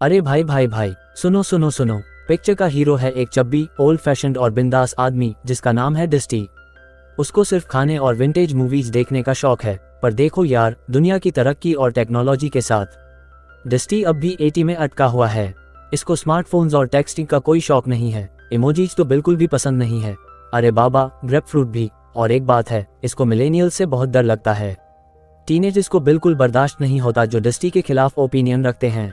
अरे भाई भाई भाई, सुनो सुनो सुनो। पिक्चर का हीरो है एक चब्बी, ओल्ड फैशन्ड और बिंदास आदमी जिसका नाम है डस्टी। उसको सिर्फ खाने और विंटेज मूवीज देखने का शौक है। पर देखो यार, दुनिया की तरक्की और टेक्नोलॉजी के साथ डस्टी अब भी 80 में अटका हुआ है। इसको स्मार्टफोन्स और टेक्सटिंग का कोई शौक नहीं है। इमोजीज तो बिल्कुल भी पसंद नहीं है। अरे बाबा, ग्रेपफ्रूट भी। और एक बात है, इसको मिलेनियल से बहुत डर लगता है। टीनेज इसको बिल्कुल बर्दाश्त नहीं होता जो डस्टी के खिलाफ ओपिनियन रखते हैं।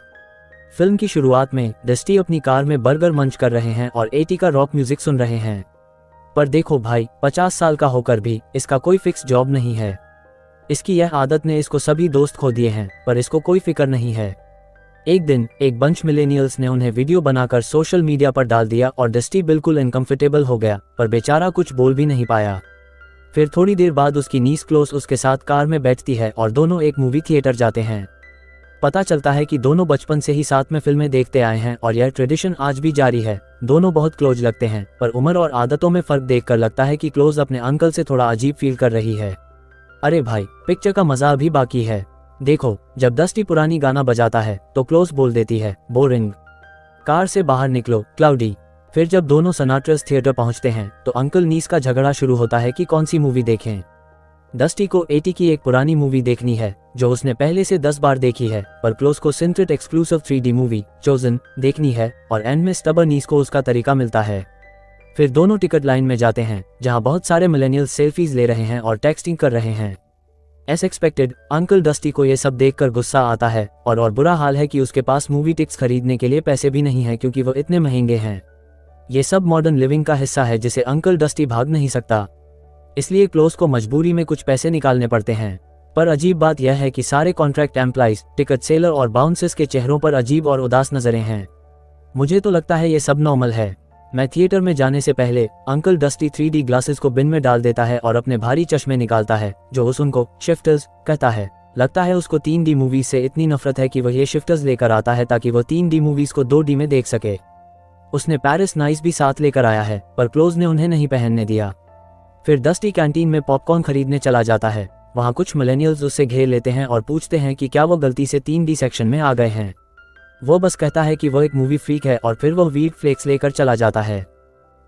फिल्म की शुरुआत में डस्टी अपनी कार में बर्गर मंच कर रहे हैं और 80 का रॉक म्यूजिक सुन रहे हैं। पर देखो भाई, 50 साल का होकर भी इसका कोई फिक्स जॉब नहीं है। इसकी यह आदत ने इसको सभी दोस्त खो दिए हैं, पर इसको कोई फिक्र नहीं है। एक दिन एक बंच मिलेनियल्स ने उन्हें वीडियो बनाकर सोशल मीडिया पर डाल दिया और डस्टी बिल्कुल अनकंफर्टेबल हो गया, पर बेचारा कुछ बोल भी नहीं पाया। फिर थोड़ी देर बाद उसकी नीस क्लोज उसके साथ कार में बैठती है और दोनों एक मूवी थिएटर जाते हैं। पता चलता है कि दोनों बचपन से ही साथ में फिल्में देखते आए हैं और यह ट्रेडिशन आज भी जारी है। दोनों बहुत क्लोज लगते हैं, पर उम्र और आदतों में फर्क देखकर लगता है कि क्लोज अपने अंकल से थोड़ा अजीब फील कर रही है। अरे भाई, पिक्चर का मजा अभी बाकी है। देखो, जब डस्टी पुरानी गाना बजाता है तो क्लोज बोल देती है, बोरिंग। कार से बाहर निकलो, क्लाउडी। फिर जब दोनों सनाट्रस थिएटर पहुंचते हैं तो अंकल नीस का झगड़ा शुरू होता है कि कौन सी मूवी देखें। डस्टी को 80 की एक पुरानी मूवी देखनी है जो उसने पहले से 10 बार देखी है, पर क्लोज को सिंट्रेट एक्सक्लूसिव 3D मूवी चोजन देखनी है और एंड में स्टबर नीस को उसका तरीका मिलता है। फिर दोनों टिकट लाइन में जाते हैं जहां बहुत सारे मिलेनियल्स सेल्फीज ले रहे हैं और टेक्सटिंग कर रहे हैं। एज एक्सपेक्टेड, अंकल डस्टी को ये सब देखकर गुस्सा आता है और बुरा हाल है कि उसके पास मूवी टिकट्स खरीदने के लिए पैसे भी नहीं है क्योंकि वो इतने महंगे हैं। ये सब मॉडर्न लिविंग का हिस्सा है जिसे अंकल डस्टी भाग नहीं सकता, इसलिए क्लोज को मजबूरी में कुछ पैसे निकालने पड़ते हैं। पर अजीब बात यह है कि सारे कॉन्ट्रैक्ट एम्प्लॉइज, टिकट सेलर और बाउंसर्स के चेहरों पर अजीब और उदास नजरें हैं। मुझे तो लगता है ये सब नॉर्मल है। मैं थिएटर में जाने से पहले अंकल डस्टी 3D ग्लासेस को बिन में डाल देता है और अपने भारी चश्मे निकालता है जो उनको शिफ्टर्स कहता है। लगता है उसको 3D मूवीज से इतनी नफरत है कि वह ये शिफ्टर्स लेकर आता है ताकि वह 3D मूवीज को 2D में देख सके। उसने पेरिस नाइस भी साथ लेकर आया है, पर क्लोज ने उन्हें नहीं पहनने दिया। फिर डस्टी कैंटीन में पॉपकॉर्न खरीदने चला जाता है। वहां कुछ मिलेनियल्स उससे घेर लेते हैं और पूछते हैं कि क्या वो गलती से 3D सेक्शन में आ गए हैं। वो बस कहता है कि वो एक मूवी फ्रीक है और फिर वो वीट फ्लेक्स लेकर चला जाता है।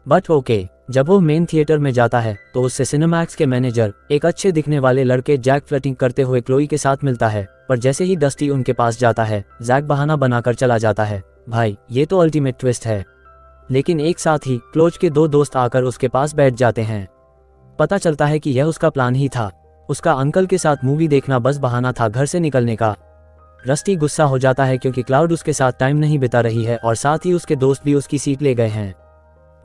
बट ओके, जब वो मेन थिएटर में जाता है तो उससे सिनेमैक्स के मैनेजर, एक अच्छे दिखने वाले लड़के जैक फ्लर्टिंग करते हुए क्लोई के साथ मिलता है। पर जैसे ही डस्टी उनके पास जाता है, जैक बहाना बनाकर चला जाता है। भाई, ये तो अल्टीमेट ट्विस्ट है। लेकिन एक साथ ही क्लोज के 2 दोस्त आकर उसके पास बैठ जाते हैं। पता चलता है कि यह उसका प्लान ही था। उसका अंकल के साथ मूवी देखना बस बहाना था घर से निकलने का। रस्टी गुस्सा हो जाता है क्योंकि क्लाउड उसके साथ टाइम नहीं बिता रही है और साथ ही उसके दोस्त भी उसकी सीट ले गए हैं।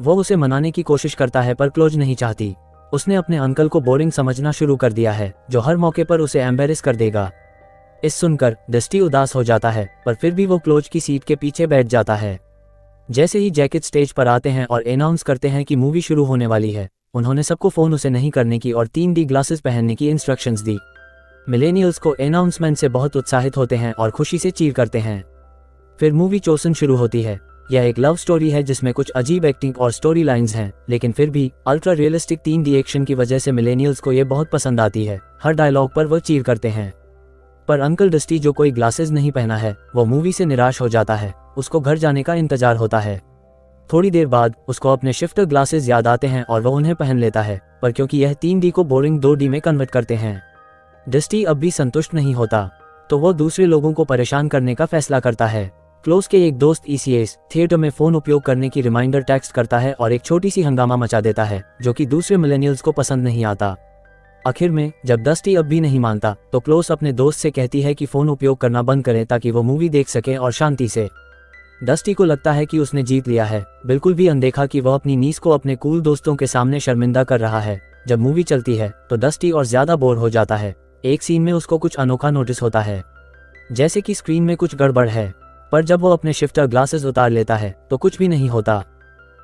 वो उसे मनाने की कोशिश करता है पर क्लोज नहीं चाहती। उसने अपने अंकल को बोरिंग समझना शुरू कर दिया है जो हर मौके पर उसे एम्बेरस कर देगा। इस सुनकर डस्टी उदास हो जाता है, पर फिर भी वो क्लोज की सीट के पीछे बैठ जाता है। जैसे ही जैकेट स्टेज पर आते हैं और अनाउंस करते हैं कि मूवी शुरू होने वाली है, उन्होंने सबको फोन उसे नहीं करने की और 3D ग्लासेस पहनने की इंस्ट्रक्शंस दी। मिलेनियल्स को अनाउंसमेंट से बहुत उत्साहित होते हैं और खुशी से चीर करते हैं। फिर मूवी चोसन शुरू होती है। यह एक लव स्टोरी है जिसमें कुछ अजीब एक्टिंग और स्टोरी लाइन्स हैं, लेकिन फिर भी अल्ट्रा रियलिस्टिक 3D एक्शन की वजह से मिलेनियल्स को यह बहुत पसंद आती है। हर डायलॉग पर वो चीर करते हैं। पर अंकल डस्टी, जो कोई ग्लासेस नहीं पहना है, वो मूवी से निराश हो जाता है। उसको घर जाने का इंतजार होता है। थोड़ी देर बाद उसको अपने शिफ्टर ग्लासेस याद आते हैं और वह उन्हें पहन लेता है, पर क्योंकि यह 3D को बोरिंग 2D में कन्वर्ट करते हैं, डस्टी अब भी संतुष्ट नहीं होता, तो वो दूसरे लोगों को परेशान करने का फैसला करता है। क्लोज के एक दोस्त ECS थिएटर में फोन उपयोग करने की रिमाइंडर टेक्स्ट करता है और एक छोटी सी हंगामा मचा देता है जो कि दूसरे मिलेनियल्स को पसंद नहीं आता। आखिर में जब डस्टी अब भी नहीं मानता तो क्लोज अपने दोस्त से कहती है कि फोन उपयोग करना बंद करें ताकि वो मूवी देख सके और शांति से। डस्टी को लगता है कि उसने जीत लिया है, बिल्कुल भी अनदेखा कि वह अपनी नीस को अपने कूल दोस्तों के सामने शर्मिंदा कर रहा है। जब मूवी चलती है तो डस्टी और ज्यादा बोर हो जाता है। एक सीन में उसको कुछ अनोखा नोटिस होता है, जैसे कि स्क्रीन में कुछ गड़बड़ है, पर जब वो अपने शिफ्टर ग्लासेस उतार लेता है तो कुछ भी नहीं होता।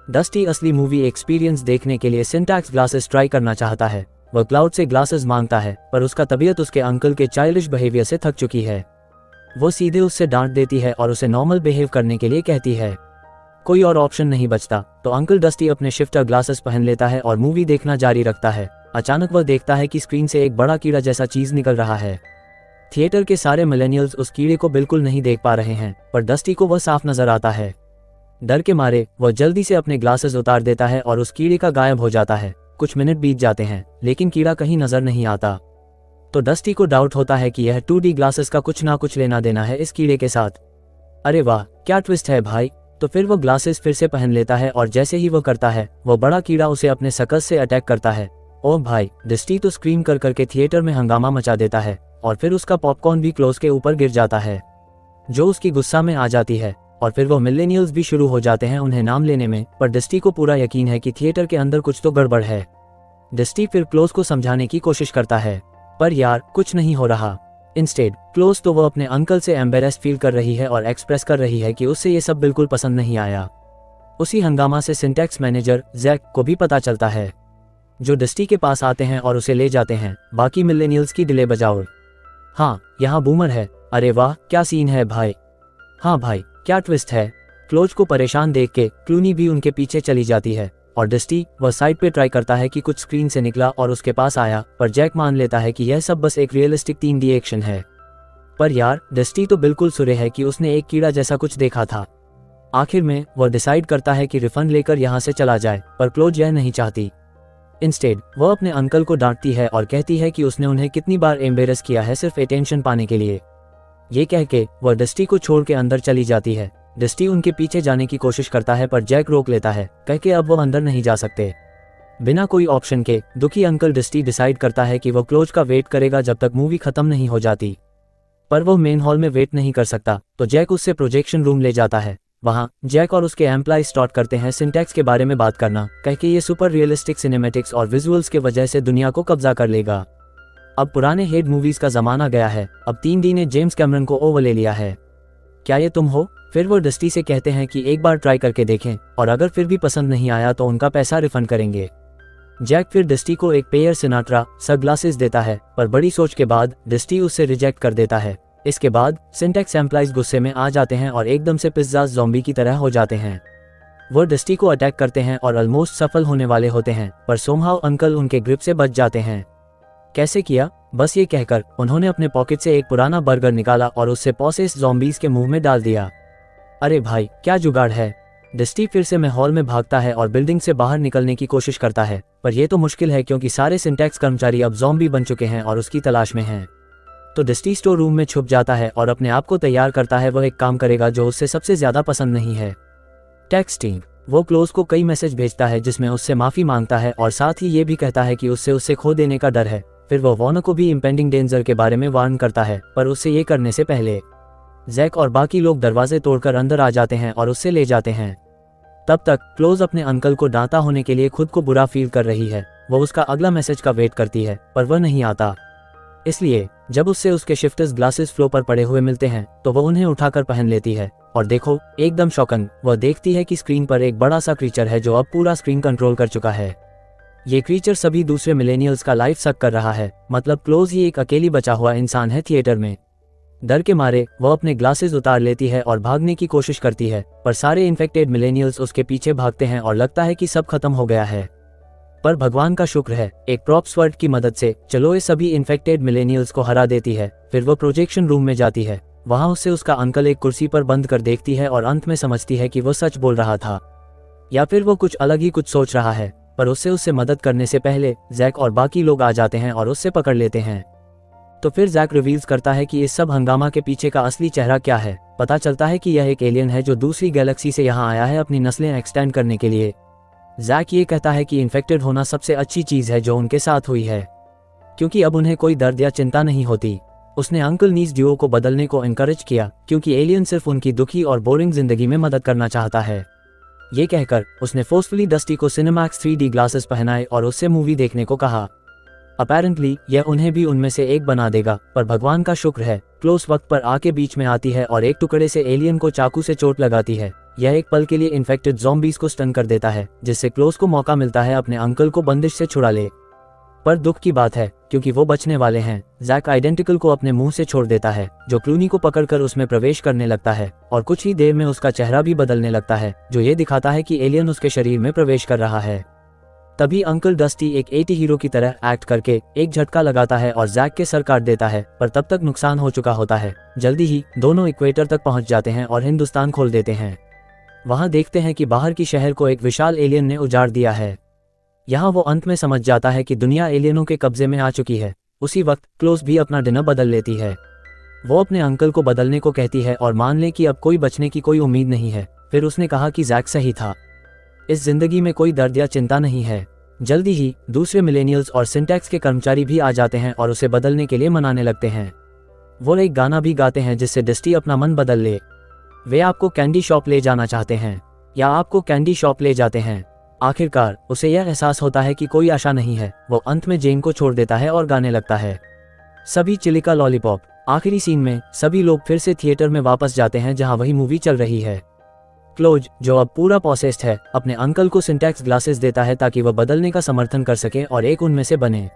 डस्टी असली मूवी एक्सपीरियंस देखने के लिए सिंटैक्स ग्लासेस ट्राई करना चाहता है। वह क्लाउड से ग्लासेस मांगता है, पर उसका तबीयत उसके अंकल के चाइल्डिश बिहेवियर से थक चुकी है। वो सीधे उससे डांट देती है और उसे नॉर्मल बिहेव करने के लिए कहती है। कोई और ऑप्शन नहीं बचता तो अंकल डस्टी अपने शिफ्टर ग्लासेस पहन लेता है और मूवी देखना जारी रखता है। अचानक वह देखता है कि स्क्रीन से एक बड़ा कीड़ा जैसा चीज निकल रहा है। थिएटर के सारे मिलेनियल्स उस कीड़े को बिल्कुल नहीं देख पा रहे हैं, पर डस्टी को वह साफ नजर आता है। डर के मारे वह जल्दी से अपने ग्लासेस उतार देता है और उस कीड़े का गायब हो जाता है। कुछ मिनट बीत जाते हैं, लेकिन कीड़ा कहीं नजर नहीं आता। तो डस्टी को डाउट होता है कि यह 2D ग्लासेस का कुछ ना कुछ लेना देना है इस कीड़े के साथ। अरे वाह, क्या ट्विस्ट है भाई। तो फिर वो ग्लासेस फिर से पहन लेता है और जैसे ही वो करता है, वो बड़ा कीड़ा उसे अपने सकस से अटैक करता है। ओह भाई, डस्टी तो स्क्रीम कर करके थिएटर में हंगामा मचा देता है और फिर उसका पॉपकॉर्न भी क्लोज के ऊपर गिर जाता है, जो उसकी गुस्सा में आ जाती है। और फिर वो मिलेनियल्स भी शुरू हो जाते हैं उन्हें नाम लेने में, पर डस्टी को पूरा यकीन है कि थिएटर के अंदर कुछ तो गड़बड़ है। डस्टी फिर क्लोज को समझाने की कोशिश करता है, पर यार कुछ नहीं हो रहा। इंस्टेड क्लोज तो वो अपने अंकल से एम्बेरेस्ड फील कर रही है और एक्सप्रेस कर रही है कि उससे ये सब बिल्कुल पसंद नहीं आया। उसी हंगामा से सिंटैक्स मैनेजर जैक को भी पता चलता है, जो डस्टी के पास आते हैं और उसे ले जाते हैं। बाकी मिलेनियल्स की डिले बजाओ। हाँ, यहाँ बूमर है। अरे वाह, क्या सीन है भाई। हाँ भाई, क्या ट्विस्ट है। क्लोज को परेशान देख के क्लूनी भी उनके पीछे चली जाती है और डस्टी वह साइड पे ट्राई करता है कि कुछ स्क्रीन से निकला और उसके पास आया, पर जैक मान लेता है कि यह सब बस एक रियलिस्टिक 3D एक्शन है। पर यार, डस्टी तो बिल्कुल सुरे है कि उसने एक कीड़ा जैसा कुछ देखा था। आखिर में वह डिसाइड करता है कि रिफंड लेकर यहाँ से चला जाए, पर क्लोज यह नहीं चाहती। इंस्टेड वह अपने अंकल को डांटती है और कहती है कि उसने उन्हें कितनी बार एम्बेरस किया है सिर्फ अटेंशन पाने के लिए। ये कह के वह डस्टी को छोड़ के अंदर चली जाती है। डस्टी उनके पीछे जाने की कोशिश करता है, पर जैक रोक लेता है, कह के अब वह अंदर नहीं जा सकते। बिना कोई ऑप्शन के दुखी अंकल डस्टी डिसाइड करता है कि वह क्लोज का वेट करेगा जब तक मूवी खत्म नहीं हो जाती। पर वो मेन हॉल में वेट नहीं कर सकता, तो जैक उससे प्रोजेक्शन रूम ले जाता है। वहाँ जैक और उसके एम्प्लॉय स्टार्ट करते हैं सिंटैक्स के बारे में बात करना, कह के ये सुपर रियलिस्टिक सिनेमैटिक्स और विजुअल्स के वजह से दुनिया को कब्जा कर लेगा। अब पुराने हेड मूवीज का जमाना गया है, अब 3D ने जेम्स कैमरन को ओवर ले लिया है। क्या ये तुम हो? फिर वो डस्टी से कहते हैं कि एक बार ट्राई करके देखें और अगर फिर भी पसंद नहीं आया तो उनका पैसा रिफंड करेंगे। जैक फिर डस्टी को एक पेयर सिनाट्रा सनग्लासेस देता है, पर बड़ी सोच के बाद डस्टी उससे रिजेक्ट कर देता है। इसके बाद सिंटैक्स एम्प्लॉइज गुस्से में आ जाते हैं और एकदम से पिज्जा ज़ॉम्बी की तरह हो जाते हैं। वो डस्टी को अटैक करते हैं और ऑलमोस्ट सफल होने वाले होते हैं, पर सोमहाउ अंकल उनके ग्रिप से बच जाते हैं। कैसे किया? बस ये कहकर उन्होंने अपने पॉकेट से एक पुराना बर्गर निकाला और उससे पॉसेस ज़ॉम्बीज के मुंह में डाल दिया। अरे भाई, क्या जुगाड़ है। डस्टी फिर से हॉल में भागता है और बिल्डिंग से बाहर निकलने की कोशिश करता है, पर यह तो मुश्किल है क्योंकि सारे सिंटैक्स कर्मचारी अब ज़ॉम्बी बन चुके हैं और उसकी तलाश में हैं। तो डस्टी स्टोर रूम में छुप जाता है और अपने आप को तैयार करता है वह एक काम करेगा जो उससे सबसे ज्यादा पसंद नहीं है, टेक्सटिंग। वो क्लोज को कई मैसेज भेजता है जिसमें उससे माफी मांगता है और साथ ही ये भी कहता है कि उससे खो देने का डर है। फिर वो वॉर्नर को भी इम्पेंडिंग डेंजर के बारे में वार्न करता है, पर उससे ये करने से पहले जैक और बाकी लोग दरवाजे तोड़कर अंदर आ जाते हैं और उससे ले जाते हैं। तब तक क्लोज अपने अंकल को डांटा होने के लिए खुद को बुरा फील कर रही है। वो उसका अगला मैसेज का वेट करती है, पर वह नहीं आता। इसलिए जब उससे उसके शिफ्टर्स ग्लासेस फ्लो पर पड़े हुए मिलते हैं तो वह उन्हें उठाकर पहन लेती है और देखो, एकदम शॉकन वह देखती है कि स्क्रीन पर एक बड़ा सा क्रीचर है जो अब पूरा स्क्रीन कंट्रोल कर चुका है। ये क्रीचर सभी दूसरे मिलेनियल्स का लाइफ सक कर रहा है, मतलब क्लोज ही एक अकेली बचा हुआ इंसान है थिएटर में। डर के मारे वह अपने ग्लासेस उतार लेती है और भागने की कोशिश करती है, पर सारे इन्फेक्टेड मिलेनियल्स उसके पीछे भागते हैं और लगता है कि सब खत्म हो गया है। पर भगवान का शुक्र है, एक प्रॉप स्वर्ड की मदद से चलोए सभी इन्फेक्टेड मिलेनियल्स को हरा देती है। फिर वो प्रोजेक्शन रूम में जाती है। वहां उससे उसका अंकल एक कुर्सी पर बंद कर देखती है और अंत में समझती है कि वो सच बोल रहा था या फिर वो कुछ अलग ही कुछ सोच रहा है। पर उससे मदद करने से पहले जैक और बाकी लोग आ जाते हैं और उससे पकड़ लेते हैं। तो फिर जैक रिवील्स करता है कि इस सब हंगामा के पीछे का असली चेहरा क्या है। पता चलता है कि यह एक एलियन है जो दूसरी गैलेक्सी से यहाँ आया है अपनी नस्लें एक्सटेंड करने के लिए। जैक ये कहता है कि इन्फेक्टेड होना सबसे अच्छी चीज है जो उनके साथ हुई है, क्योंकि अब उन्हें कोई दर्द या चिंता नहीं होती। उसने अंकल नीस ड्यूओ को बदलने को एनकरेज किया क्योंकि एलियन सिर्फ उनकी दुखी और बोरिंग जिंदगी में मदद करना चाहता है। ये कहकर उसने फोर्सफुली डस्टी को सिनेमैक्स 3D ग्लासेस पहनाए और उससे मूवी देखने को कहा। अपैरेंटली यह उन्हें भी उनमें से एक बना देगा, पर भगवान का शुक्र है, क्लोज वक्त पर आके बीच में आती है और एक टुकड़े से एलियन को चाकू से चोट लगाती है। यह एक पल के लिए इन्फेक्टेड ज़ॉम्बीज को स्टन कर देता है, जिससे क्लोज को मौका मिलता है अपने अंकल को बंदिश से छुड़ा ले। पर दुख की बात है, क्योंकि वो बचने वाले हैं, जैक आइडेंटिकल को अपने मुंह से छोड़ देता है, जो क्लूनी को पकड़कर उसमें प्रवेश करने लगता है और कुछ ही देर में उसका चेहरा भी बदलने लगता है, जो ये दिखाता है कि एलियन उसके शरीर में प्रवेश कर रहा है। तभी अंकल डस्टी एक एटी हीरो की तरह एक्ट करके एक झटका लगाता है और जैक के सर काट देता है, पर तब तक नुकसान हो चुका होता है। जल्दी ही दोनों इक्वेटर तक पहुंच जाते हैं और हिंदुस्तान खोल देते हैं। वहां देखते हैं कि बाहर की शहर को एक विशाल एलियन ने उजाड़ दिया है। यहाँ वो अंत में समझ जाता है कि दुनिया एलियनों के कब्जे में आ चुकी है। उसी वक्त क्लोज भी अपना डिनर बदल लेती है। वो अपने अंकल को बदलने को कहती है और मान ले कि अब कोई बचने की कोई उम्मीद नहीं है। फिर उसने कहा कि जैक सही था, इस जिंदगी में कोई दर्द या चिंता नहीं है। जल्दी ही दूसरे मिलेनियल्स और सिंटैक्स के कर्मचारी भी आ जाते हैं और उसे बदलने के लिए मनाने लगते हैं। वो एक गाना भी गाते हैं जिससे डस्टी अपना मन बदल ले। वे आपको कैंडी शॉप ले जाना चाहते हैं या आपको कैंडी शॉप ले जाते हैं। आखिरकार उसे यह एहसास होता है कि कोई आशा नहीं है। वो अंत में जेन को छोड़ देता है और गाने लगता है सभी चिलिका लॉलीपॉप। आखिरी सीन में सभी लोग फिर से थिएटर में वापस जाते हैं जहां वही मूवी चल रही है। क्लोज, जो अब पूरा पॉसेस्ड है, अपने अंकल को सिंटैक्स ग्लासेस देता है ताकि वह बदलने का समर्थन कर सके और एक उनमें से बने।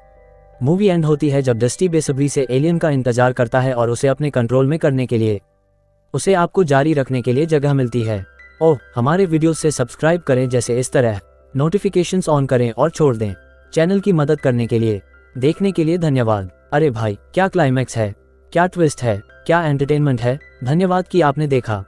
मूवी एंड होती है जब डस्टी बेसब्री से एलियन का इंतजार करता है और उसे अपने कंट्रोल में करने के लिए उसे आपको जारी रखने के लिए जगह मिलती है। ओह, हमारे वीडियोस से सब्सक्राइब करें, जैसे इस तरह नोटिफिकेशंस ऑन करें और छोड़ दें। चैनल की मदद करने के लिए देखने के लिए धन्यवाद। अरे भाई, क्या क्लाइमैक्स है, क्या ट्विस्ट है, क्या एंटरटेनमेंट है। धन्यवाद कि आपने देखा।